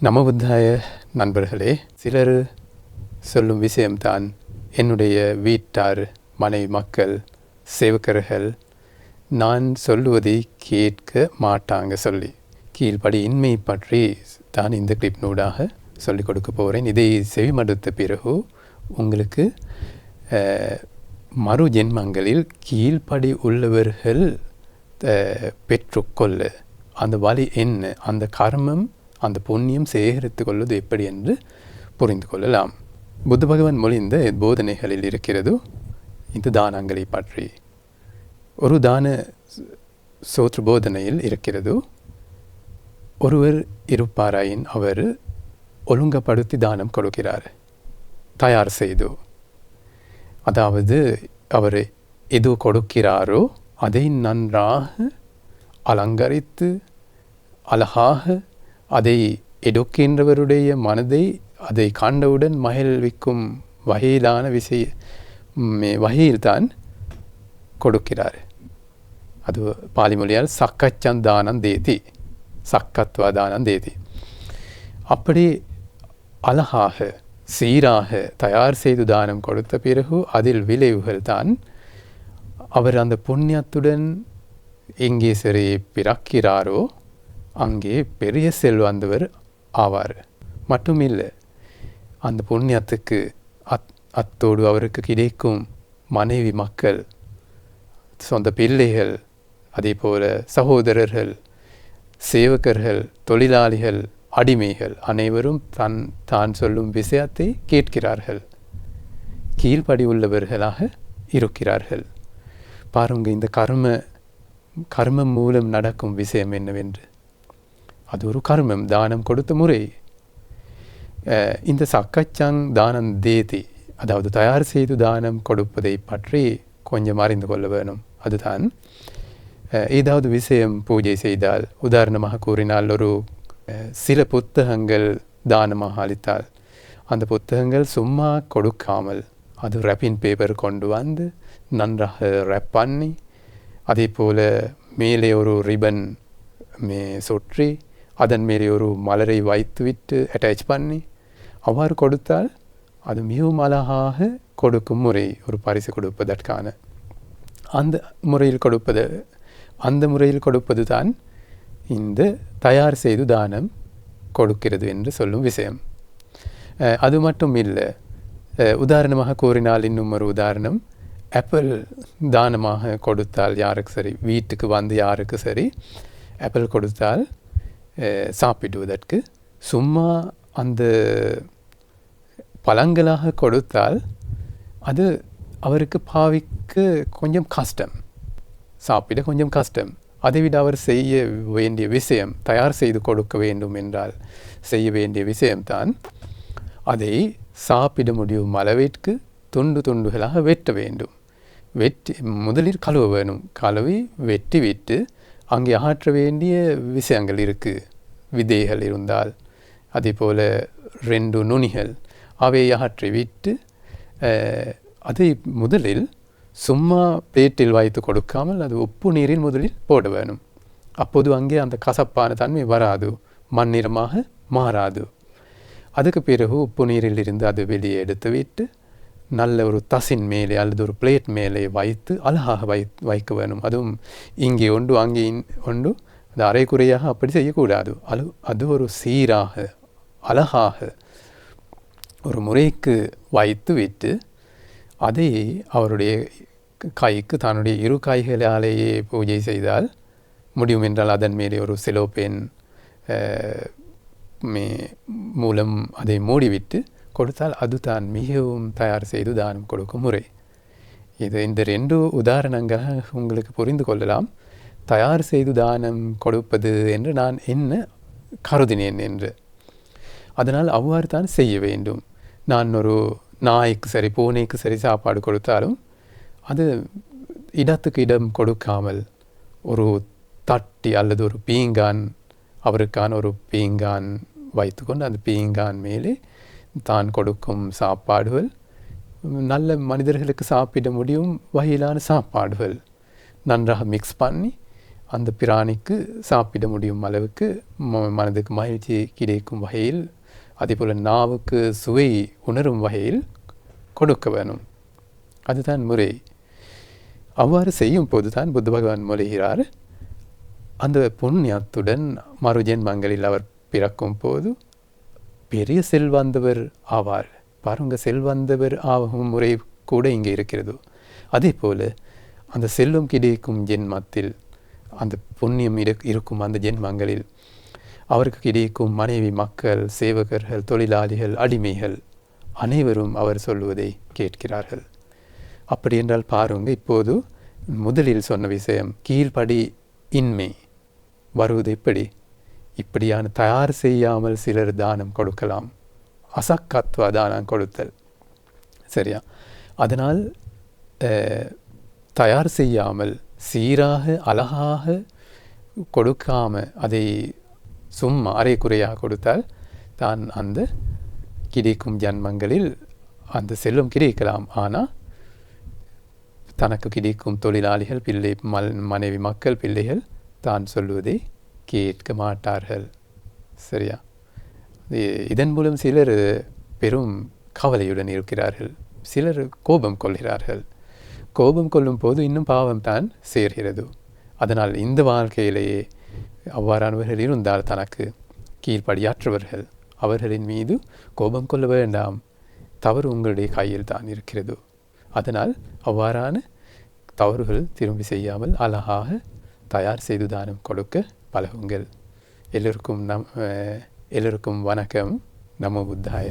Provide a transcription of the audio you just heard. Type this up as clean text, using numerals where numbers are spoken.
நமபுத்தாய நண்பர்களே, சிலர் சொல்லும் விஷயம்தான் என்னுடைய வீட்டார், மனைவி, மக்கள், சேவகர்கள் நான் சொல்லுவதை கேட்க மாட்டாங்க சொல்லி கீழ்ப்படி இன்மை பற்றி தான் இந்த கிளிப் நூடாக சொல்லிக் கொடுக்க போகிறேன். இதை செவிமடுத்த பிறகு உங்களுக்கு மறு ஜென்மங்களில் கீழ்ப்படி உள்ளவர்கள் பெற்றுக்கொள்ள அந்த வழி என்ன, அந்த கர்மம், அந்த புண்ணியம் சேகரித்து கொள்வது எப்படி என்று புரிந்து கொள்ளலாம். புத்த பகவான் மொழிந்த போதனைகளில் இருக்கிறது இந்த தானங்களை பற்றி. ஒரு தான சோற்று போதனையில் இருக்கிறது, ஒருவர் இருப்பாராயின் அவர் ஒழுங்கப்படுத்தி தானம் கொடுக்கிறார், தயார் செய்து. அதாவது அவர் எது கொடுக்கிறாரோ அதை நன்றாக அலங்கரித்து அழகாக அதை எடுக்கின்றவருடைய மனதை அதை கண்டவுடன் மகிழ்விக்கும் வகையிலான வகையில்தான் கொடுக்கிறார். அது பாலி மொழியால் சக்கச்சந்தானம் தேதி, சக்கத்வதானம் தேதி. அப்படி அழகாக சீராக தயார் செய்து தானம் கொடுத்த பிறகு அதில் விளைவுகள் தான் அவர் அந்த புண்ணியத்துடன் எங்கே சரி பிறக்கிறாரோ அங்கே பெரிய செல்வந்தவர் ஆவார். மட்டுமில்லை, அந்த புண்ணியத்துக்கு அத்தோடு அவருக்கு கிடைக்கும் மனைவி, மக்கள், சொந்த பிள்ளைகள், அதே போல சகோதரர்கள், சேவகர்கள், தொழிலாளிகள், அடிமைகள் அனைவரும் தான் சொல்லும் விஷயத்தை கேட்கிறார்கள், கீழ்ப்படி உள்ளவர்களாக இருக்கிறார்கள். பாருங்க, இந்த கர்மம் மூலம் நடக்கும் விஷயம் என்னவென்று. அது ஒரு கர்மம், தானம் கொடுத்த முறை. இந்த சக்கச்சங் தானம் தேதி, அதாவது தயார் செய்து தானம் கொடுப்பதை பற்றி கொஞ்சம் அறிந்து கொள்ள வேணும். அதுதான், ஏதாவது விஷயம் பூஜை செய்தால், உதாரணமாக கூறினால் ஒரு சில புத்தகங்கள் தானமாக அளித்தால் அந்த புத்தகங்கள் சும்மா கொடுக்காமல் அது ரேப்பிங் பேப்பர் கொண்டு வந்து நன்றாக ரேப் பண்ணி, அதே போல் மேலே ஒரு ரிபன் சுற்றி அதன் மேலே ஒரு மலரை வைத்துவிட்டு அட்டாச் பண்ணி அவ்வாறு கொடுத்தால் அது மிகவும் அழகாக கொடுக்கும் முறை. ஒரு பரிசு கொடுப்பதற்கான அந்த முறையில் கொடுப்பது தான் இந்த தயார் செய்து தானம் கொடுக்கிறது என்று சொல்லும் விஷயம். அது மட்டும் இல்லை, உதாரணமாக கூறினால் இன்னும் ஒரு உதாரணம், ஆப்பிள் தானமாக கொடுத்தால் யாருக்கு சரி, வீட்டுக்கு வந்து யாருக்கு சரி ஆப்பிள் கொடுத்தால் சாப்பிடுவதற்கு, சும்மா அந்த பழங்களாக கொடுத்தால் அது அவருக்கு பாவிக்க கொஞ்சம் கஷ்டம், சாப்பிட கொஞ்சம் கஷ்டம். அதைவிட அவர் செய்ய வேண்டிய விஷயம், தயார் செய்து கொடுக்க வேண்டும் என்றால் செய்ய வேண்டிய விஷயம்தான் அதை சாப்பிட முடியும் அளவிற்கு துண்டு துண்டுகளாக வெட்ட வேண்டும். முதலில் கழுவ வேணும். கழுவி வெட்டி விட்டு அங்கே அகற்ற வேண்டிய விஷயங்கள் இருக்குது. விதைகள் இருந்தால், அதே போல் 2 நுனிகள், அவை அகற்றி விட்டு அதை முதலில் சும்மா பிளேட்டில் வைத்து கொடுக்காமல் அது உப்பு நீரில் முதலில் போட வேணும். அப்போது அங்கே அந்த கசப்பான தன்மை வராது, மண்ணிறமாக மாறாது. அதுக்கு பிறகு உப்பு நீரில் இருந்து அது வெளியே எடுத்து விட்டு நல்ல ஒரு தசின் மேலே அல்லது ஒரு பிளேட் மேலே வைத்து அழகாக வைக்க வேணும். அதுவும் இங்கே ஒன்று அங்கே ஒன்று, அது அரைக்குறையாக அப்படி செய்யக்கூடாது. அது ஒரு சீராக அழகாக ஒரு முறைக்கு வைத்து விட்டு அதை அவருடைய கைக்கு தன்னுடைய 2 கைகளாலேயே பூஜை செய்தால் முடியும் என்றால் அதன் மேலே ஒரு செலோபேன் மூலம் அதை மூடிவிட்டு கொடுத்தால் அதுதான் மிகவும் தயார் செய்து தானம் கொடுக்கும் முறை. இந்த 2 உதாரணங்களை உங்களுக்கு புரிந்து கொள்ளலாம். தயார் செய்து தானம் கொடுப்பது என்று நான் என்ன கருதினேன் என்று. அதனால் அவ்வாறு தான் செய்ய வேண்டும். நான் ஒரு நாய்க்கு சரி, பூனைக்கு சரி சாப்பாடு கொடுத்தாலும் அது இடத்துக்கு இடம் கொடுக்காமல் ஒரு தட்டி அல்லது ஒரு பீங்கான், அவருக்கான ஒரு பீங்கான் வைத்துக்கொண்டு அந்த பீங்கான் மேலே தான் கொடுக்கும் சாப்பாடுகள் நல்ல மனிதர்களுக்கு சாப்பிட முடியும் வகையிலான சாப்பாடுகள் நன்றாக மிக்ஸ் பண்ணி அந்த பிராணிக்கு சாப்பிட முடியும் அளவுக்கு மனதுக்கு மகிழ்ச்சி கிடைக்கும் வகையில், அதேபோல் நாவுக்கு சுவை உணரும் வகையில் கொடுக்க வேணும். அதுதான் முறை. அவ்வாறு செய்யும் போது தான் புத்த பகவான் மொழிகிறார், அந்த புண்ணியத்துடன் மறு ஜென்மங்களில் அவர் பிறக்கும் போது பெரிய செல்வந்தவர் ஆவார். பாருங்க, செல்வந்தவர் ஆகும் முறை கூட இங்கே இருக்கிறது. அதே போல் அந்த செல்வம் கிடைக்கும் ஜென்மத்தில், அந்த புண்ணியம் இருக்கும் அந்த ஜென்மங்களில் அவருக்கு கிடைக்கும் மனைவி, மக்கள், சேவகர்கள், தொழிலாளிகள், அடிமைகள் அனைவரும் அவர் சொல்வதை கேட்கிறார்கள். அப்படி என்றால் பாருங்க, இப்போது முதலில் சொன்ன விஷயம் கீழ்ப்படி இன்மை வருவது எப்படி? இப்படியான தயார் செய்யாமல் சிலர் தானம் கொடுக்கலாம், அசக்கத்வ தானம் கொடுத்தல், சரியா? அதனால் தயார் செய்யாமல் சீராக அழகாக கொடுக்காம அதை சும்மா அரைக்குறையாக கொடுத்தால் தான் அந்த கிடைக்கும் ஜன்மங்களில் அந்த செல்வம் கிடைக்கலாம். ஆனால் தனக்கு கிடைக்கும் தொழிலாளிகள், பிள்ளை, மனைவி, மக்கள், பிள்ளைகள் தான் சொல்வதை கேட்க மாட்டார்கள், சரியா? இதன் மூலம் சிலர் பெரும் கவலையுடன் இருக்கிறார்கள், சிலர் கோபம் கொள்கிறார்கள். கோபம் கொள்ளும் போது இன்னும் பாவம் தான் சேர்கிறது. அதனால் இந்த வாழ்க்கையிலேயே அவ்வாறானவர்கள் இருந்தால் தனக்கு கீழ்ப்படியாற்றவர்கள், அவர்களின் மீது கோபம் கொள்ள வேண்டாம், தவறு உங்களுடைய கையில் தான் இருக்கிறது. அதனால் அவ்வாறான தவறுகள் திரும்பி செய்யாமல் அழகாக தயார் செய்து தானம் கொடுக்க பழகுங்கள். எல்லோருக்கும் வணக்கம். நமோ புத்தாய.